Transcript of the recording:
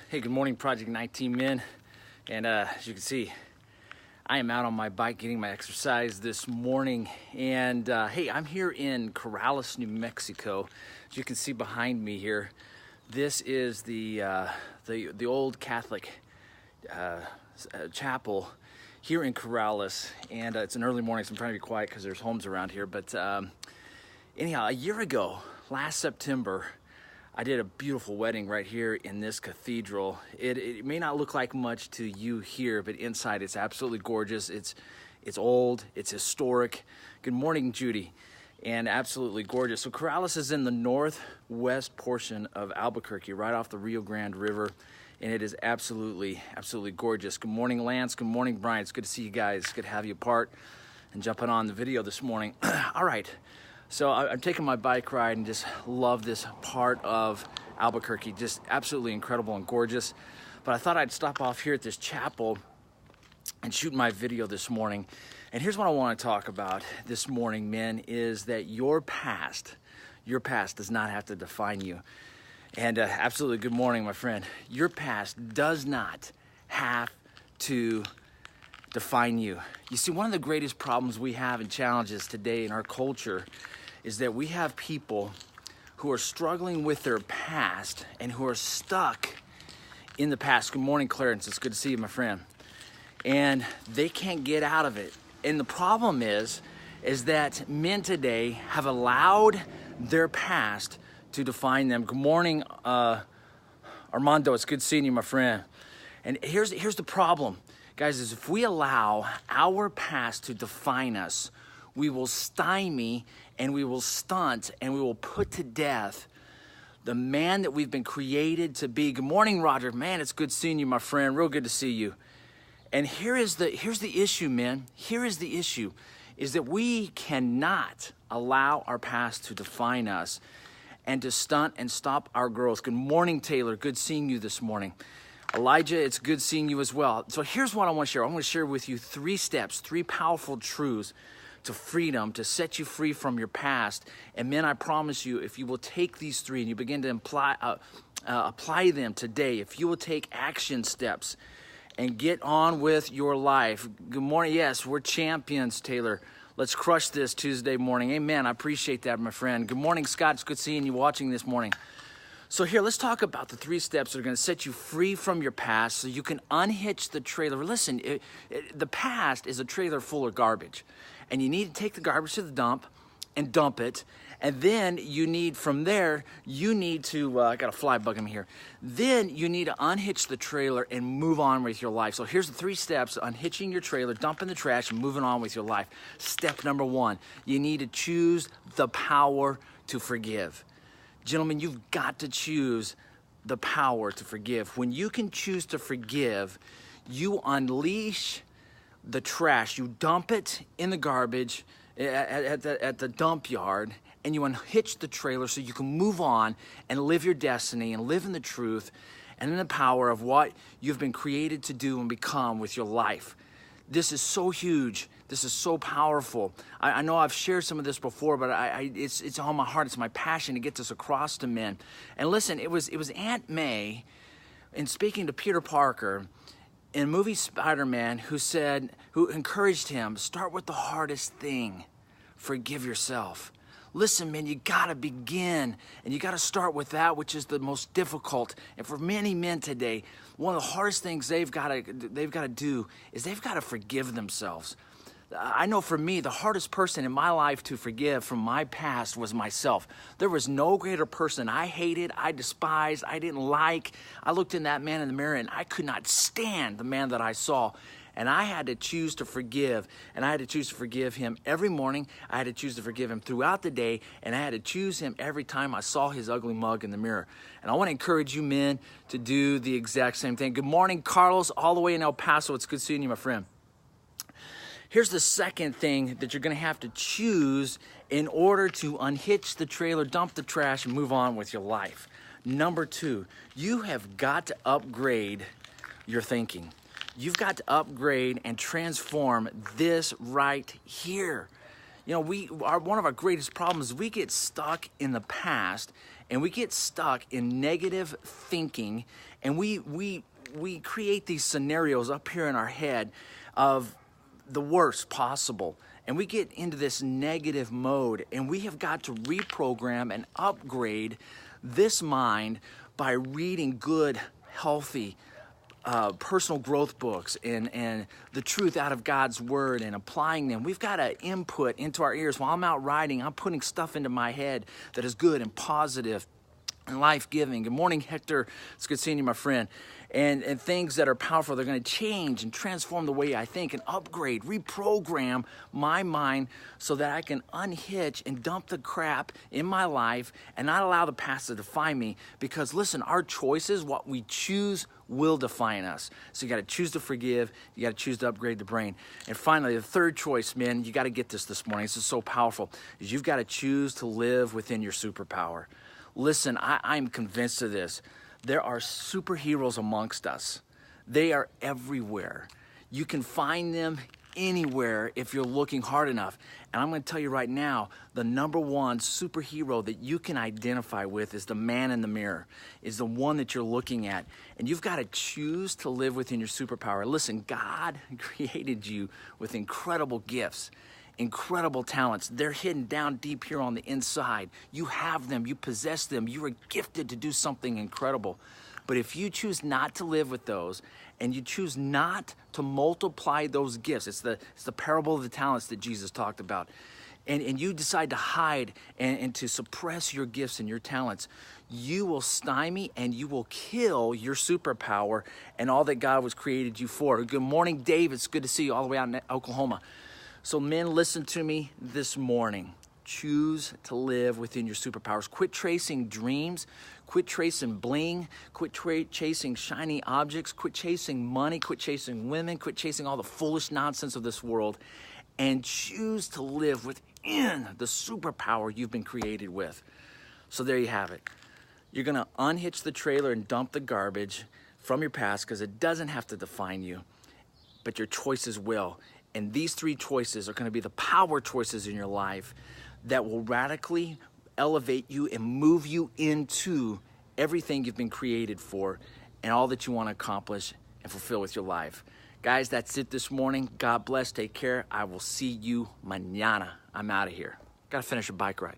Hey, good morning, Project 19 men. And as you can see, I am out on my bike getting my exercise this morning. And hey, I'm here in Corrales, New Mexico. As you can see behind me here, this is the old Catholic chapel here in Corrales. And it's an early morning, so I'm trying to be quiet because there's homes around here. But anyhow, a year ago, last September, I did a beautiful wedding right here in this cathedral. It may not look like much to you here, but inside it's absolutely gorgeous. It's old, it's historic. Good morning, Judy. And absolutely gorgeous. So Corrales is in the northwest portion of Albuquerque, right off the Rio Grande River. And it is absolutely gorgeous. Good morning, Lance. Good morning, Brian. It's good to see you guys. Good to have you apart and jumping on the video this morning. All right. So I'm taking my bike ride and just love this part of Albuquerque. Just absolutely incredible and gorgeous. But I thought I'd stop off here at this chapel and shoot my video this morning. And here's what I want to talk about this morning, men, is that your past does not have to define you. And absolutely good morning, my friend. Your past does not have to define you. You see, one of the greatest problems we have and challenges today in our culture is that we have people who are struggling with their past and who are stuck in the past. Good morning, Clarence. It's good to see you, my friend. And they can't get out of it. And the problem is that men today have allowed their past to define them. Good morning, Armando. It's good seeing you, my friend. And here's the problem, guys, is if we allow our past to define us, we will stymie and we will stunt and we will put to death the man that we've been created to be. Good morning, Roger. Man, it's good seeing you, my friend. Real good to see you. And here's the issue, men. Here is the issue, is that we cannot allow our past to define us and to stunt and stop our growth. Good morning, Taylor. Good seeing you this morning. Elijah, it's good seeing you as well. So here's what I want to share. I want to share with you 3 steps, 3 powerful truths to freedom, to set you free from your past. And men, I promise you, if you will take these 3 and you begin to apply them today, if you will take action steps and get on with your life. Good morning. Yes, we're champions, Taylor. Let's crush this Tuesday morning. Amen. I appreciate that, my friend. Good morning, Scott. It's good seeing you watching this morning. So here, let's talk about the 3 steps that are going to set you free from your past so you can unhitch the trailer. Listen, the past is a trailer full of garbage. And you need to take the garbage to the dump and dump it. And then you need, from there, you need to, I got a fly bugging me here. Then you need to unhitch the trailer and move on with your life. So here's the 3 steps: unhitching your trailer, dumping the trash, and moving on with your life. Step number 1, you need to choose the power to forgive. Gentlemen, you've got to choose the power to forgive. When you can choose to forgive, you unleash the trash. You dump it in the garbage at the dump yard, and you unhitch the trailer so you can move on and live your destiny and live in the truth and in the power of what you've been created to do and become with your life. This is so huge. This is so powerful. I know I've shared some of this before, but it's on my heart. It's my passion to get this across to men. And listen, it was Aunt May, in speaking to Peter Parker in movie Spider-Man, who encouraged him, start with the hardest thing, forgive yourself. Listen, man, you gotta begin, and you gotta start with that which is the most difficult. And for many men today, one of the hardest things they've gotta do is they've gotta forgive themselves. I know for me, the hardest person in my life to forgive from my past was myself. There was no greater person I hated, I despised, I didn't like. I looked in that man in the mirror and I could not stand the man that I saw. And I had to choose to forgive, and I had to choose to forgive him every morning. I had to choose to forgive him throughout the day, and I had to choose him every time I saw his ugly mug in the mirror. And I want to encourage you men to do the exact same thing. Good morning, Carlos, all the way in El Paso. It's good seeing you, my friend. Here's the second thing that you're going to have to choose in order to unhitch the trailer, dump the trash, and move on with your life. Number 2, you have got to upgrade your thinking. You've got to upgrade and transform this right here. You know, one of our greatest problems is we get stuck in the past, and we get stuck in negative thinking, and we create these scenarios up here in our head of the worst possible. And we get into this negative mode, and we have got to reprogram and upgrade this mind by reading good, healthy, personal growth books and the truth out of God's word and applying them. We've got to input into our ears. While I'm out riding, I'm putting stuff into my head that is good and positive and life-giving. Good morning, Hector. It's good seeing you, my friend. And things that are powerful, they're going to change and transform the way I think and upgrade, reprogram my mind so that I can unhitch and dump the crap in my life and not allow the past to define me. Because listen, our choices, what we choose, will define us. So you got to choose to forgive. You got to choose to upgrade the brain. And finally, the third choice, man, you got to get this morning. This is so powerful. Is you've got to choose to live within your superpower. Listen, I'm convinced of this. There are superheroes amongst us. They are everywhere. You can find them anywhere if you're looking hard enough. And I'm going to tell you right now, the number one superhero that you can identify with is the man in the mirror, is the one that you're looking at. And you've got to choose to live within your superpower. Listen, God created you with incredible gifts, incredible talents. They're hidden down deep here on the inside. You have them, you possess them, you are gifted to do something incredible. But if you choose not to live with those, and you choose not to multiply those gifts, it's the parable of the talents that Jesus talked about, and you decide to hide and to suppress your gifts and your talents, you will stymie and you will kill your superpower and all that God was created you for. Good morning, Dave. It's good to see you all the way out in Oklahoma. So men, listen to me this morning. Choose to live within your superpowers. Quit chasing dreams. Quit chasing bling. Quit chasing shiny objects. Quit chasing money. Quit chasing women. Quit chasing all the foolish nonsense of this world. And choose to live within the superpower you've been created with. So there you have it. You're going to unhitch the trailer and dump the garbage from your past because it doesn't have to define you, but your choices will. And these three choices are going to be the power choices in your life that will radically elevate you and move you into everything you've been created for and all that you want to accomplish and fulfill with your life. Guys, that's it this morning. God bless. Take care. I will see you mañana. I'm out of here. Got to finish a bike ride.